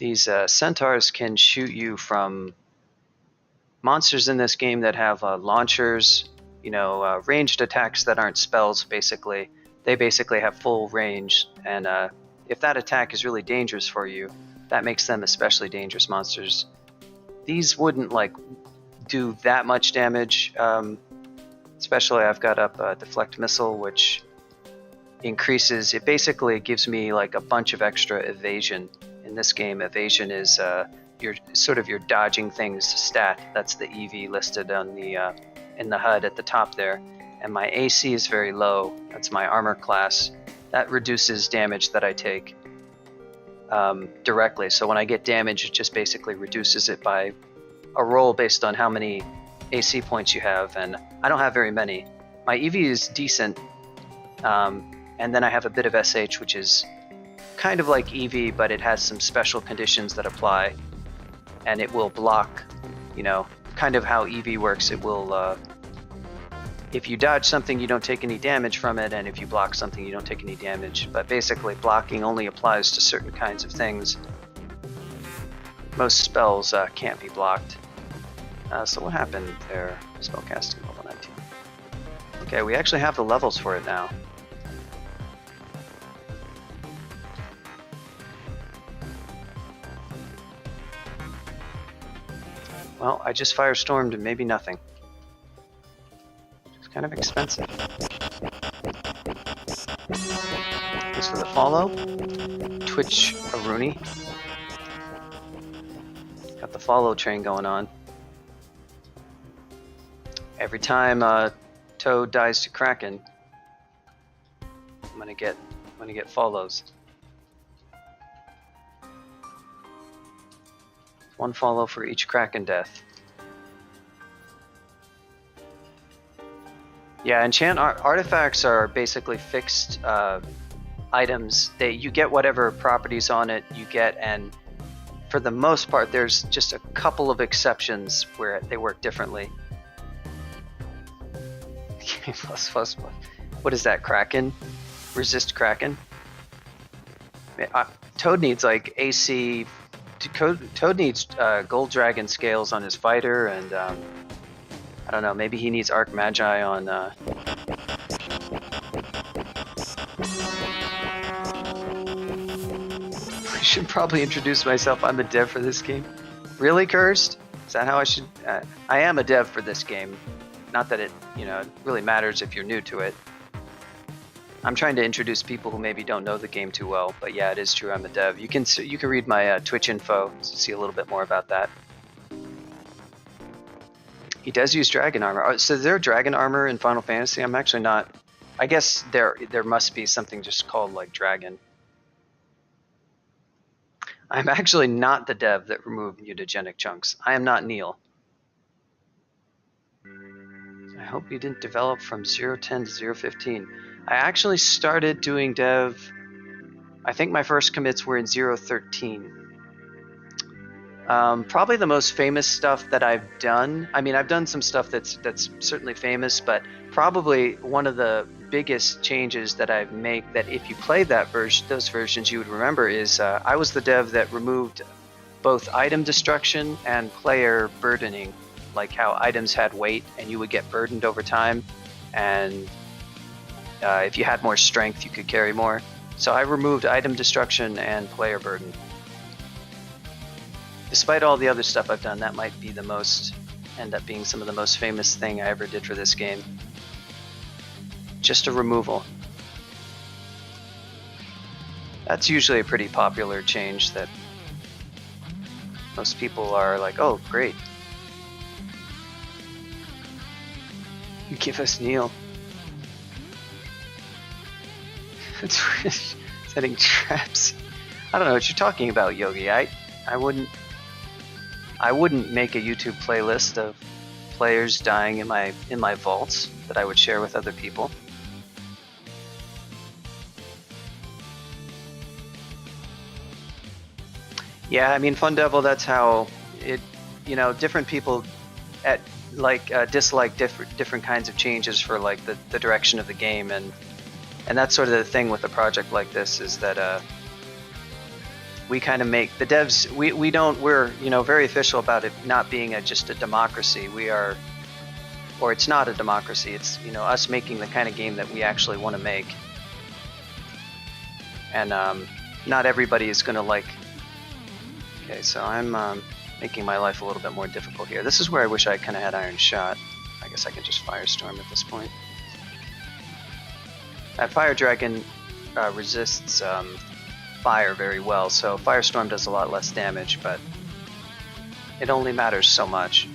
These centaurs can shoot you from monsters in this game that have launchers, ranged attacks that aren't spells, basically. They basically have full range, and if that attack is really dangerous for you, that makes them especially dangerous monsters. These wouldn't do that much damage, especially I've got up Deflect Missile, which increases, it basically gives me a bunch of extra evasion. In this game, evasion is your dodging things stat. That's the EV listed on the in the HUD at the top there. And my AC is very low. That's my armor class. That reduces damage that I take directly. So when I get damage, it just basically reduces it by a roll based on how many AC points you have. And I don't have very many. My EV is decent. And then I have a bit of SH, which is kind of like EV, but it has some special conditions that apply. And it will block, kind of how EV works. It will, if you dodge something, you don't take any damage from it, and if you block something, you don't take any damage. But basically, blocking only applies to certain kinds of things. Most spells can't be blocked. So what happened there? Spellcasting level 19. Okay, we actually have the levels for it now. Well, I just firestormed and maybe nothing. It's kind of expensive. Thanks for the follow. Twitch Aruni. Got the follow train going on. Every time Toad dies to Kraken, I'm gonna get follows. One follow for each Kraken death. Yeah, enchant artifacts are basically fixed items. You get whatever properties on it you get, and for the most part, there's just a couple of exceptions where they work differently. plus. What is that, Kraken? Resist Kraken? Toad needs AC. Toad needs Gold Dragon scales on his fighter, and I don't know, maybe he needs Arc Magi on. I should probably introduce myself. I'm a dev for this game. Really, Cursed? Is that how I should? I am a dev for this game. Not that it, it really matters if you're new to it. I'm trying to introduce people who maybe don't know the game too well, but yeah, it is true. I'm a dev. You can read my Twitch info to see a little bit more about that. He does use dragon armor. So is there dragon armor in Final Fantasy? I'm actually not. I guess there must be something just called dragon. I'm actually not the dev that removed mutagenic chunks. I am not Neil. I hope you didn't develop from 0.10 to 0.15. I actually started doing dev, I think my first commits were in 0.13. Probably the most famous stuff that I've done, I've done some stuff that's certainly famous, but probably one of the biggest changes that I've made that if you played those versions you would remember is I was the dev that removed both item destruction and player burdening, like how items had weight and you would get burdened over time, and if you had more strength, you could carry more. So I removed item destruction and player burden. Despite all the other stuff I've done, that might be end up being some of the most famous thing I ever did for this game. Just a removal. That's usually a pretty popular change that most people are like, oh, great. Give us Neil. Setting traps. I don't know what you're talking about, Yogi. I wouldn't make a YouTube playlist of players dying in my vaults that I would share with other people. Yeah, Fun Devil, that's how it, different people dislike different kinds of changes for the direction of the game, and that's sort of the thing with a project like this, is that we kind of make the devs. We're very official about it not being just a democracy. We are, or it's not a democracy. It's us making the kind of game that we actually want to make. And not everybody is going to like. Okay, so I'm making my life a little bit more difficult here. This is where I wish I kind of had Iron Shot. I guess I can just Firestorm at this point. That Fire Dragon resists fire very well, so Firestorm does a lot less damage, but it only matters so much.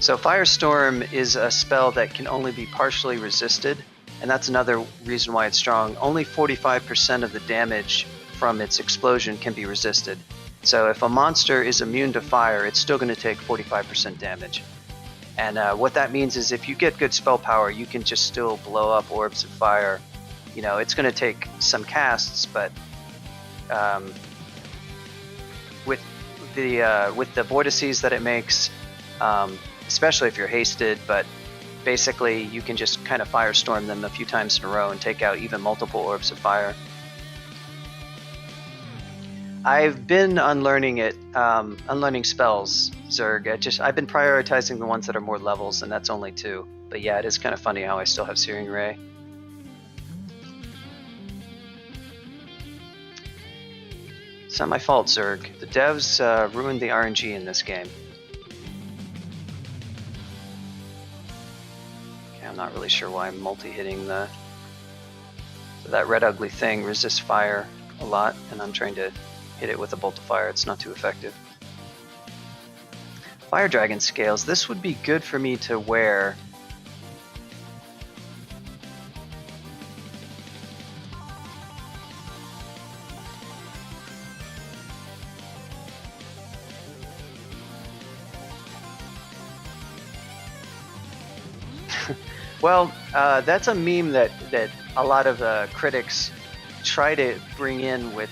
So Firestorm is a spell that can only be partially resisted, and that's another reason why it's strong. Only 45% of the damage from its explosion can be resisted. So if a monster is immune to fire, it's still going to take 45% damage. And what that means is if you get good spell power, you can just still blow up orbs of fire. It's going to take some casts, but with the vortices that it makes, especially if you're hasted, but basically you can just kind of Firestorm them a few times in a row and take out even multiple orbs of fire. I've been unlearning spells, Zerg. I've been prioritizing the ones that are more levels, and that's only 2. But yeah, it is kind of funny how I still have Searing Ray. It's not my fault, Zerg. The devs ruined the RNG in this game. Okay, I'm not really sure why I'm multi-hitting the... So that red ugly thing resists fire a lot, and I'm trying to hit it with a bolt of fire. It's not too effective. Fire Dragon scales. This would be good for me to wear. Well, that's a meme that a lot of critics try to bring in with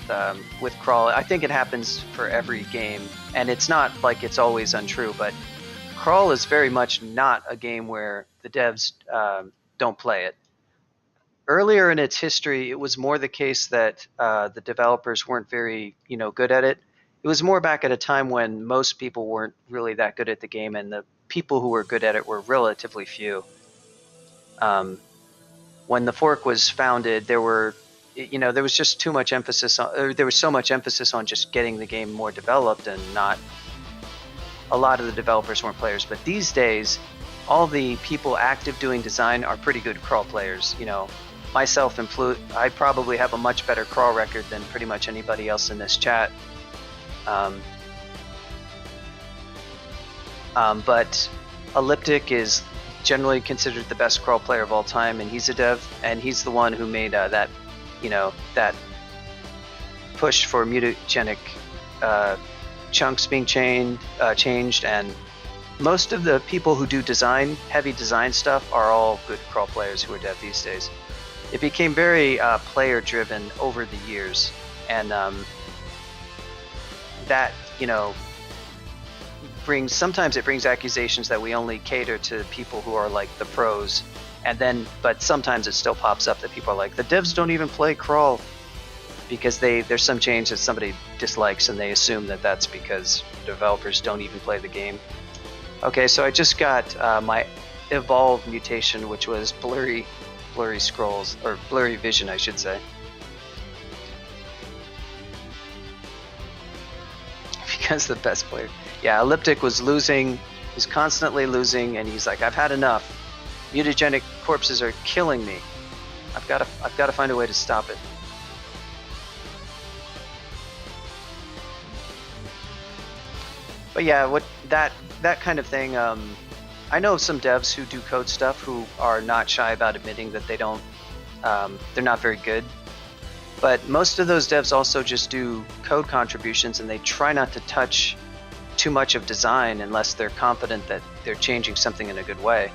Crawl. I think it happens for every game, and it's not like it's always untrue, but Crawl is very much not a game where the devs don't play it. Earlier in its history, it was more the case that the developers weren't very good at it. It was more back at a time when most people weren't really that good at the game, and the people who were good at it were relatively few. When the fork was founded, there was just too much emphasis on, or there was so much emphasis on just getting the game more developed, and not a lot of the developers weren't players. But these days, all the people active doing design are pretty good Crawl players. Myself included, I probably have a much better Crawl record than pretty much anybody else in this chat. But Elliptic is generally considered the best Crawl player of all time, and he's a dev, and he's the one who made that push for mutagenic chunks being changed, and most of the people who do heavy design stuff are all good Crawl players who are dev these days. It became very player driven over the years, and that sometimes it brings accusations that we only cater to people who are like the pros, but sometimes it still pops up that people are like, the devs don't even play Crawl, because there's some change that somebody dislikes, and they assume that that's because developers don't even play the game. Okay, so I just got my evolve mutation, which was blurry scrolls, or blurry vision, I should say. Because the best player. Yeah, Elliptic was losing. He's constantly losing, and he's like, I've had enough. Mutagenic corpses are killing me. I've got to find a way to stop it. But yeah, that kind of thing. I know some devs who do code stuff who are not shy about admitting that they're not very good. But most of those devs also just do code contributions, and they try not to touch too much of design unless they're confident that they're changing something in a good way.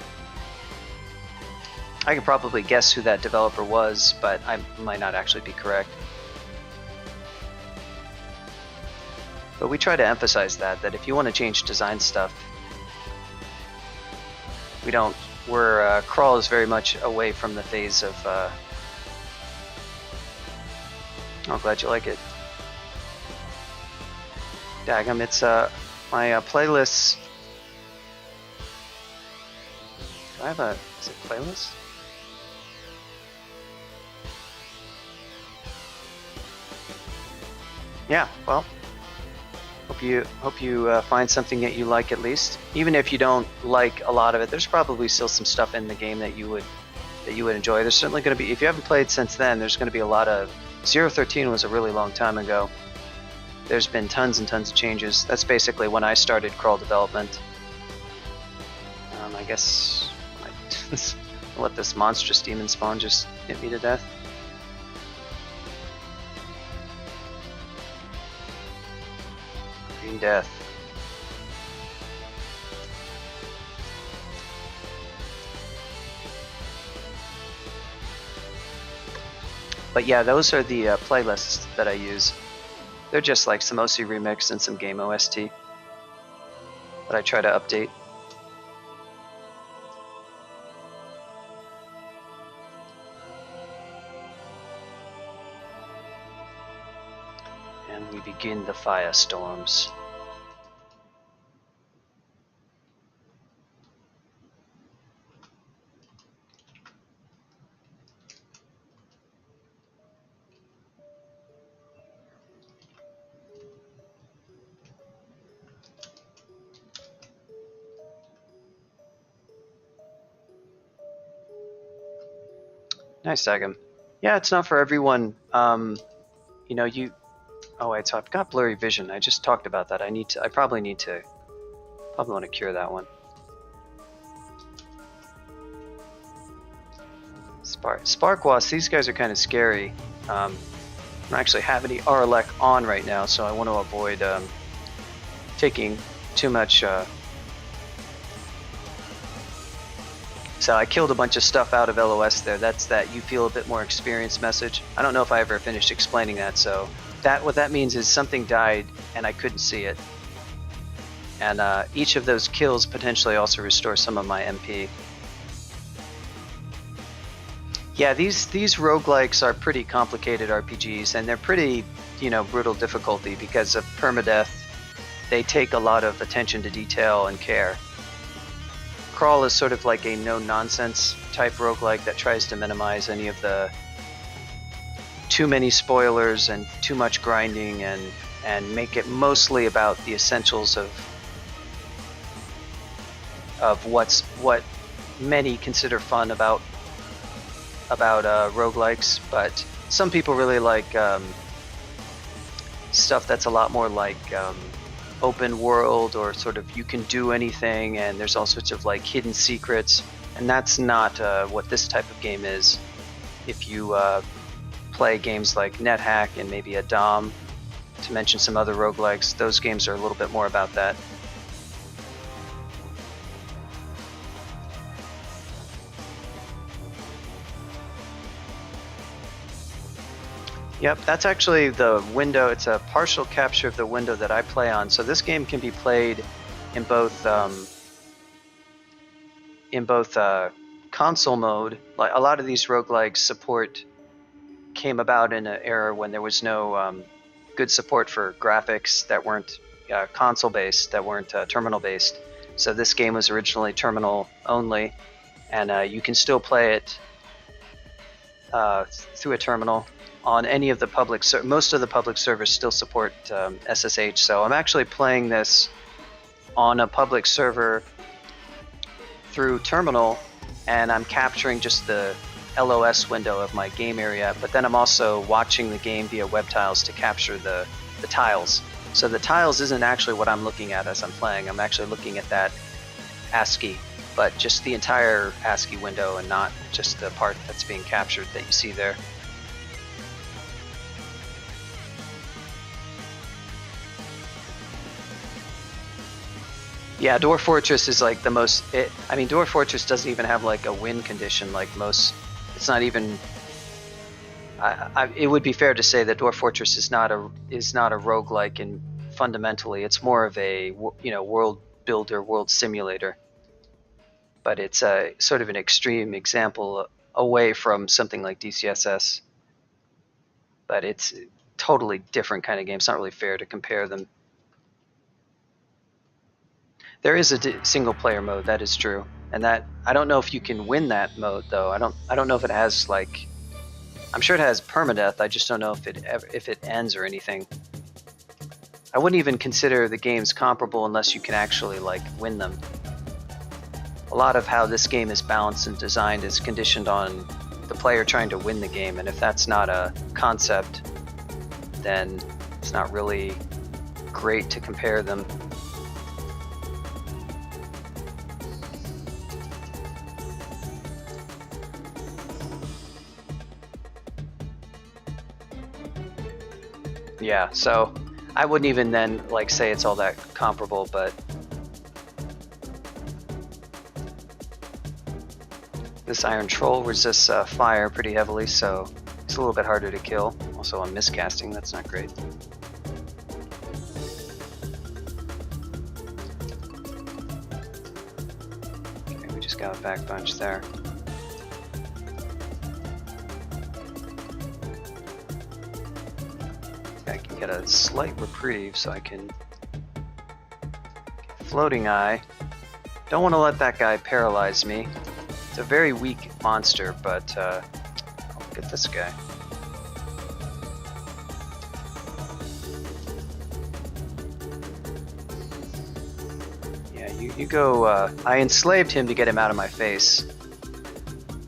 I could probably guess who that developer was, but I might not actually be correct. But we try to emphasize that if you want to change design stuff, Crawl is very much away from the phase of Oh, glad you like it. Dagum, it's my playlists. Do I have a, is it playlist? Yeah, well, hope you find something that you like at least. Even if you don't like a lot of it, there's probably still some stuff in the game that you would enjoy. There's certainly going to be, if you haven't played since then, there's going to be a lot of. 013 was a really long time ago. There's been tons and tons of changes. That's basically when I started crawl development. I guess I'll let this monstrous demon spawn just hit me to death. Green death. But yeah, those are the playlists that I use. They're just like some OC remix and some game OST that I try to update. And we begin the firestorms. Nice, Dagum. Yeah, it's not for everyone. You know, oh wait, so I've got blurry vision. I just talked about that. I probably want to cure that one. Sparkwas, these guys are kind of scary. I don't actually have any Arlek on right now, so I want to avoid taking too much. So I killed a bunch of stuff out of LOS there. That's that you feel a bit more experienced message. I don't know if I ever finished explaining that. So what that means is something died and I couldn't see it. And each of those kills potentially also restores some of my MP. Yeah, these roguelikes are pretty complicated RPGs, and they're pretty, brutal difficulty because of permadeath. They take a lot of attention to detail and care. Crawl is sort of like a no-nonsense type roguelike that tries to minimize any of the too many spoilers and too much grinding, and make it mostly about the essentials of what many consider fun about roguelikes, but some people really like stuff that's a lot more like open world, or sort of you can do anything and there's all sorts of like hidden secrets, and that's not what this type of game is. If you play games like NetHack and maybe a Dom, to mention some other roguelikes, those games are a little bit more about that. Yep, that's actually the window. It's a partial capture of the window that I play on. So this game can be played in both console mode. Like a lot of these roguelikes came about in an era when there was no good support for graphics that weren't console based, that weren't terminal based. So this game was originally terminal only, and you can still play it through a terminal. On any of the most of the public servers still support SSH, so I'm actually playing this on a public server through terminal, and I'm capturing just the LOS window of my game area, but then I'm also watching the game via web tiles to capture the tiles. So the tiles isn't actually what I'm looking at as I'm playing. I'm actually looking at that ASCII, but just the entire ASCII window and not just the part that's being captured that you see there. Yeah, Dwarf Fortress is like the most. Dwarf Fortress doesn't even have like a win condition like most. It's not even. It would be fair to say that Dwarf Fortress is not a roguelike, and fundamentally it's more of a world builder, world simulator. But it's a sort of an extreme example away from something like DCSS. but it's a totally different kind of game. It's not really fair to compare them. There is a single player mode, that is true, and that I don't know if you can win that mode though. I don't know if it has like, I'm sure it has permadeath. I just don't know if it ends or anything. I wouldn't even consider the games comparable unless you can actually like win them. A lot of how this game is balanced and designed is conditioned on the player trying to win the game, and if that's not a concept, then it's not really great to compare them. Yeah, so I wouldn't even then like say it's all that comparable, but this Iron Troll resists fire pretty heavily, so it's a little bit harder to kill. Also, I'm miscasting, that's not great. Okay, we just got a back punch there. I can get a slight reprieve, so I can get Floating Eye. Don't want to let that guy paralyze me. It's a very weak monster, but look at this guy. Yeah, you go. I enslaved him to get him out of my face.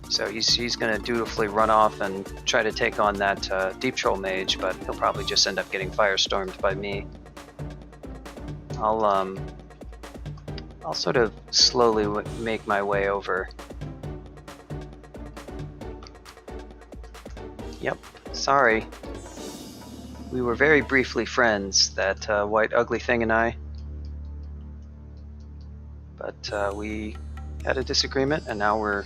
So he's going to dutifully run off and try to take on that Deep Troll Mage, but he'll probably just end up getting firestormed by me. I'll sort of slowly make my way over. Yep, sorry. We were very briefly friends, that white ugly thing and I. But we had a disagreement, and now we're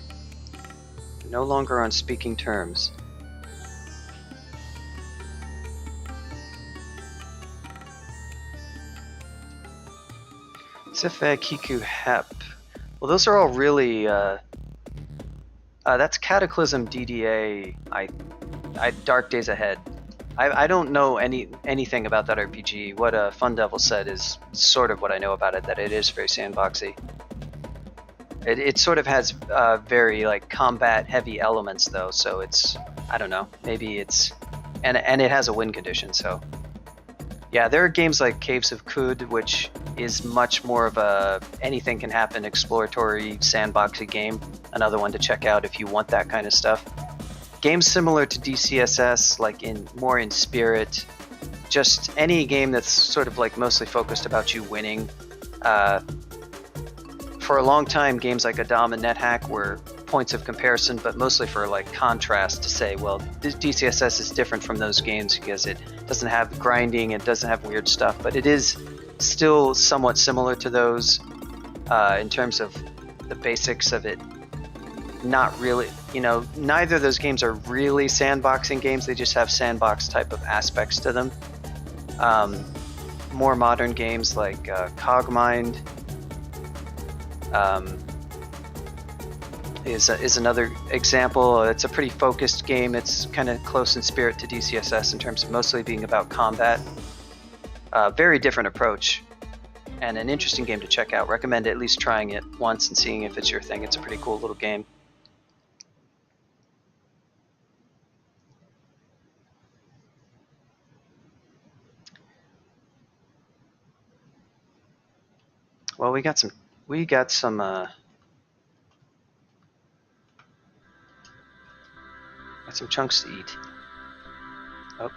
no longer on speaking terms. DeCj Veh, Kiku, Hep. Well, those are all really. That's Cataclysm, DDA. Dark Days Ahead. I don't know anything about that RPG. What Fun Devil said is sort of what I know about it. That it is very sandboxy. It sort of has very like combat heavy elements though, so it's, I don't know, maybe it's, and it has a win condition, so yeah, there are games like Caves of Kud, which is much more of a anything can happen exploratory sandboxy game. Another one to check out if you want that kind of stuff. Games similar to DCSS, like more in spirit, just any game that's sort of like mostly focused about you winning. For a long time, games like Adam and NetHack were points of comparison, but mostly for like contrast to say, well, DCSS is different from those games because it doesn't have grinding, it doesn't have weird stuff, but it is still somewhat similar to those in terms of the basics of it. Not really, neither of those games are really sandboxing games, they just have sandbox type of aspects to them. More modern games like Cogmind, is another example. It's a pretty focused game. It's kind of close in spirit to DCSS in terms of mostly being about combat. Very different approach, and an interesting game to check out. Recommend at least trying it once and seeing if it's your thing. It's a pretty cool little game. Well, we got some chunks to eat. Oh.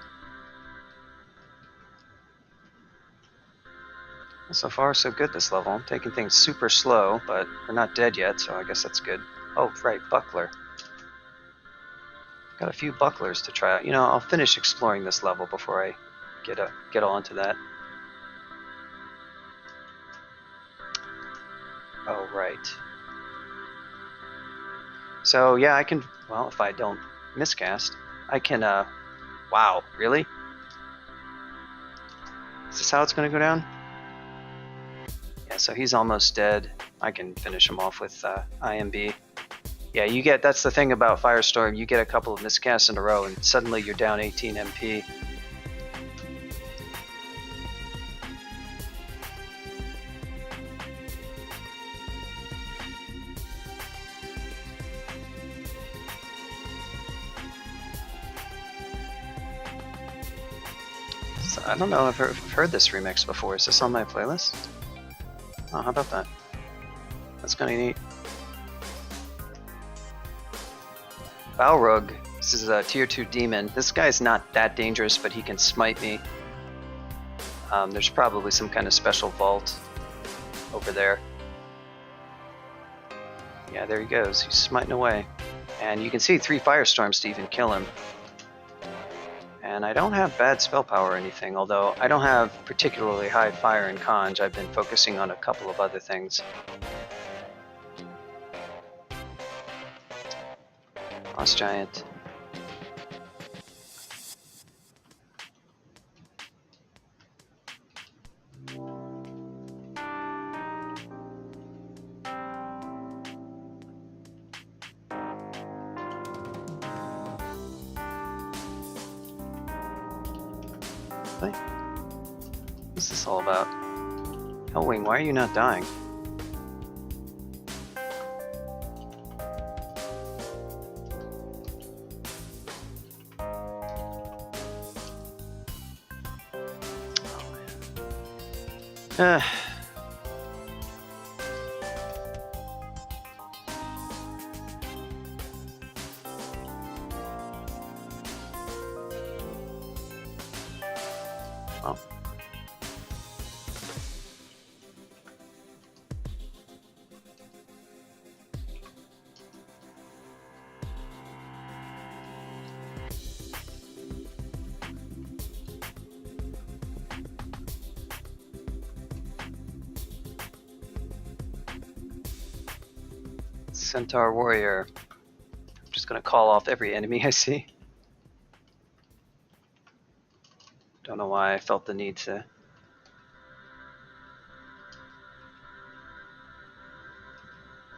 So far, so good this level. I'm taking things super slow, but we're not dead yet, so I guess that's good. Oh, right, Buckler. Got a few Bucklers to try out. I'll finish exploring this level before I get all into that. Oh, right. So, yeah, I can, well, if I don't miscast, I can, wow, really? Is this how it's going to go down? Yeah, so he's almost dead. I can finish him off with IMB. Yeah, you get, that's the thing about Firestorm, you get a couple of miscasts in a row and suddenly you're down 18 MP. So I don't know if I've heard this remix before. Is this on my playlist? Oh, how about that? That's kind of neat. Balrog, this is a tier 2 demon. This guy's not that dangerous, but he can smite me. There's probably some kind of special vault over there. Yeah, there he goes. He's smiting away. And you can see 3 firestorms to even kill him. And I don't have bad spell power or anything, although I don't have particularly high fire in Conj. I've been focusing on a couple of other things. Lost Giant. What's this all about? Hellwing, why are you not dying? Oh, well. Centaur Warrior. I'm just gonna call off every enemy I see. Don't know why I felt the need to.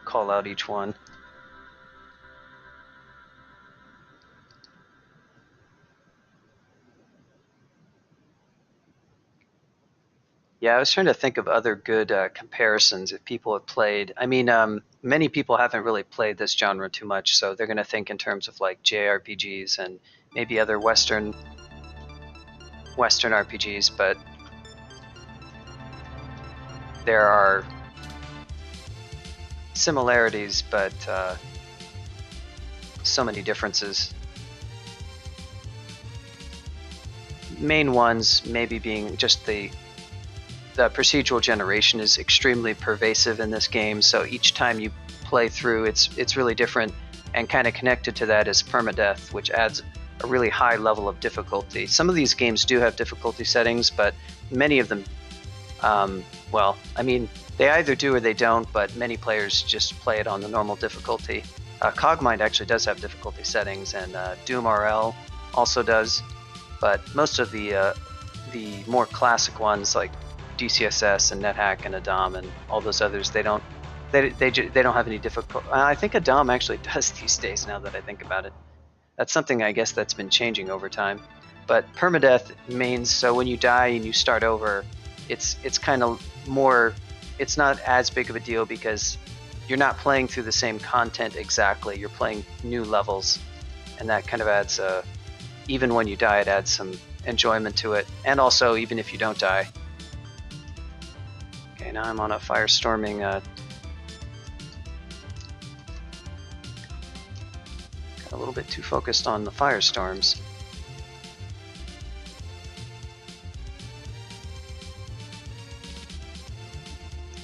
Call out each one. Yeah, I was trying to think of other good comparisons if people have played. I mean, many people haven't really played this genre too much, so they're going to think in terms of like JRPGs and maybe other Western RPGs, but there are similarities, but so many differences. Main ones maybe being just the procedural generation is extremely pervasive in this game, so each time you play through, it's really different, and kind of connected to that is permadeath, which adds a really high level of difficulty. Some of these games do have difficulty settings, but many of them, well, I mean, they either do or they don't, but many players just play it on the normal difficulty. Cogmind actually does have difficulty settings, and Doom RL also does, but most of the more classic ones like DCSS and NetHack and Adam and all those others, they don't have any difficulty. I think Adam actually does these days, now that I think about it. That's something I guess that's been changing over time. But permadeath means, so when you die and you start over, it's kind of more, it's not as big of a deal because you're not playing through the same content exactly. You're playing new levels, and that kind of adds, even when you die, it adds some enjoyment to it. And also, even if you don't die. Okay, now I'm on a firestorming. Got a little bit too focused on the firestorms.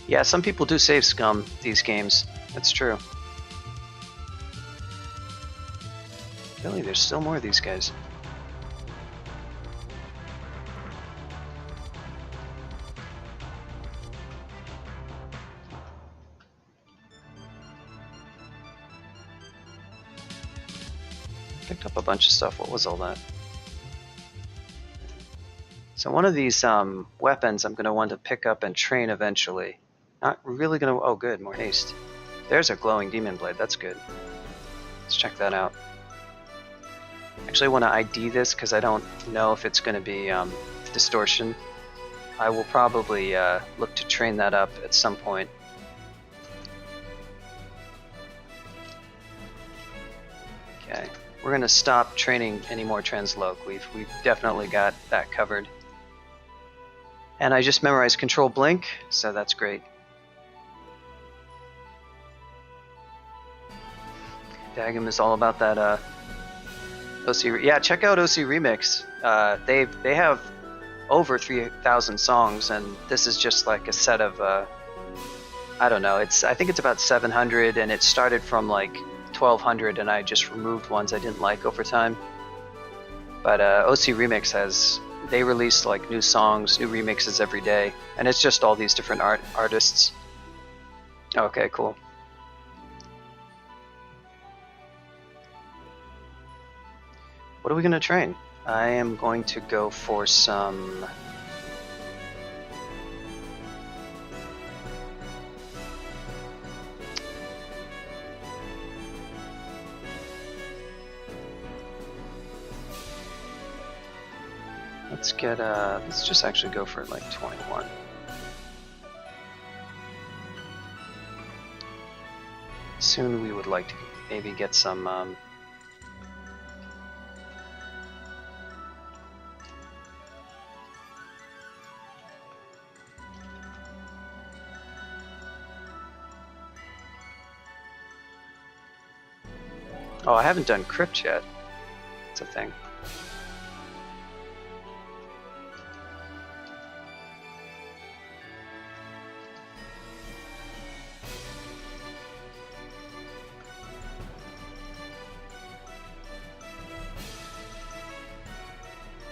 Yeah, some people do save scum these games. That's true. Really, there's still more of these guys. Picked up a bunch of stuff. What was all that? So one of these weapons I'm going to want to pick up and train eventually. Not really going to... Oh, good. More haste. There's a glowing demon blade. That's good. Let's check that out. Actually, I want to ID this because I don't know if it's going to be distortion. I will probably look to train that up at some point. Okay, we're going to stop training any more transloc. We've definitely got that covered. And I just memorized Control Blink, so that's great. Dagum is all about that OC. Yeah, check out OC Remix. They have over 3,000 songs, and this is just like a set of I don't know. I think it's about 700, and it started from like 1,200, and I just removed ones I didn't like over time. But OC Remix they release like new songs, new remixes every day, and it's just all these different artists. Okay, cool. What are we going to train? I am going to go for some... let's just actually go for like 21. Soon we would like to maybe get some oh, I haven't done crypt yet. It's a thing.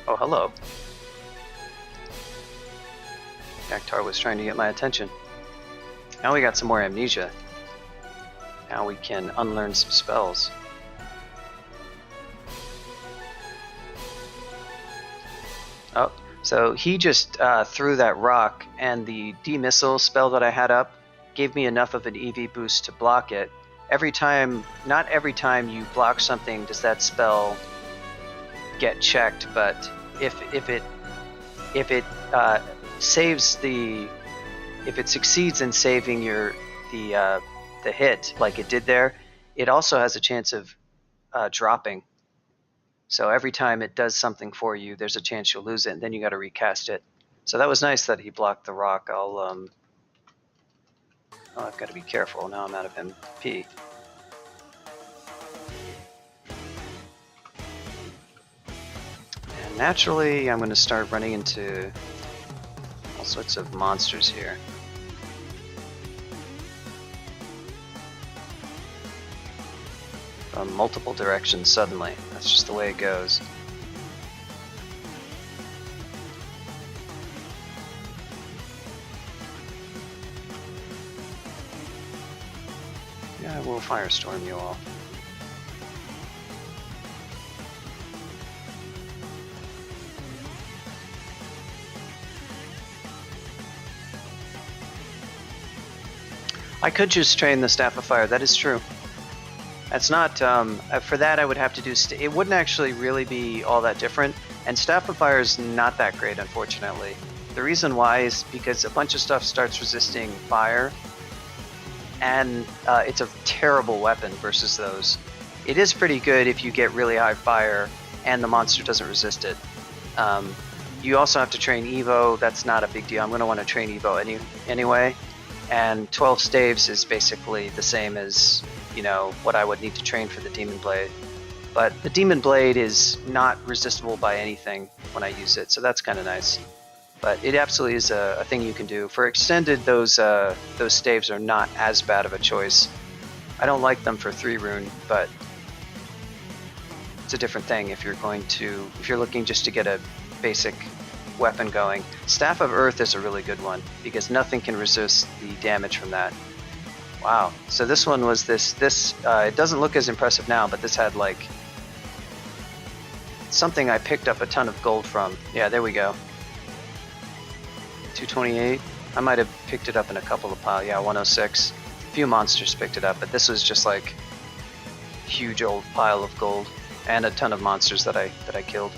Oh, hello. Yaktar was trying to get my attention. Now we got some more amnesia. Now we can unlearn some spells. Oh, so he just threw that rock, and the D-missile spell that I had up gave me enough of an EV boost to block it. Not every time you block something does that spell get checked, but if it succeeds in saving the hit like it did there, it also has a chance of dropping. So every time it does something for you, there's a chance you'll lose it, and then you got to recast it. So that was nice that he blocked the rock. I've got to be careful. Now I'm out of MP. And naturally, I'm going to start running into all sorts of monsters here. From multiple directions suddenly. That's just the way it goes. Yeah, we'll firestorm you all. I could just train the Staff of Fire, that is true. That's not, for that I would have to do, it wouldn't actually really be all that different, and Staff of Fire is not that great, unfortunately. The reason why is because a bunch of stuff starts resisting fire, and it's a terrible weapon versus those. It is pretty good if you get really high fire, and the monster doesn't resist it. You also have to train Evo, that's not a big deal. I'm going to want to train Evo anyway, and 12 staves is basically the same as, you know, what I would need to train for the Demon Blade. But the Demon Blade is not resistible by anything when I use it, so that's kind of nice. But it absolutely is a thing you can do. For extended, those staves are not as bad of a choice. I don't like them for 3 rune, but it's a different thing if you're looking just to get a basic weapon going. Staff of Earth is a really good one because nothing can resist the damage from that. Wow. So this one was this it doesn't look as impressive now, but this had like something I picked up a ton of gold from. Yeah, there we go. 228. I might have picked it up in a couple of piles. Yeah, 106. A few monsters picked it up, but this was just like huge old pile of gold and a ton of monsters that I killed.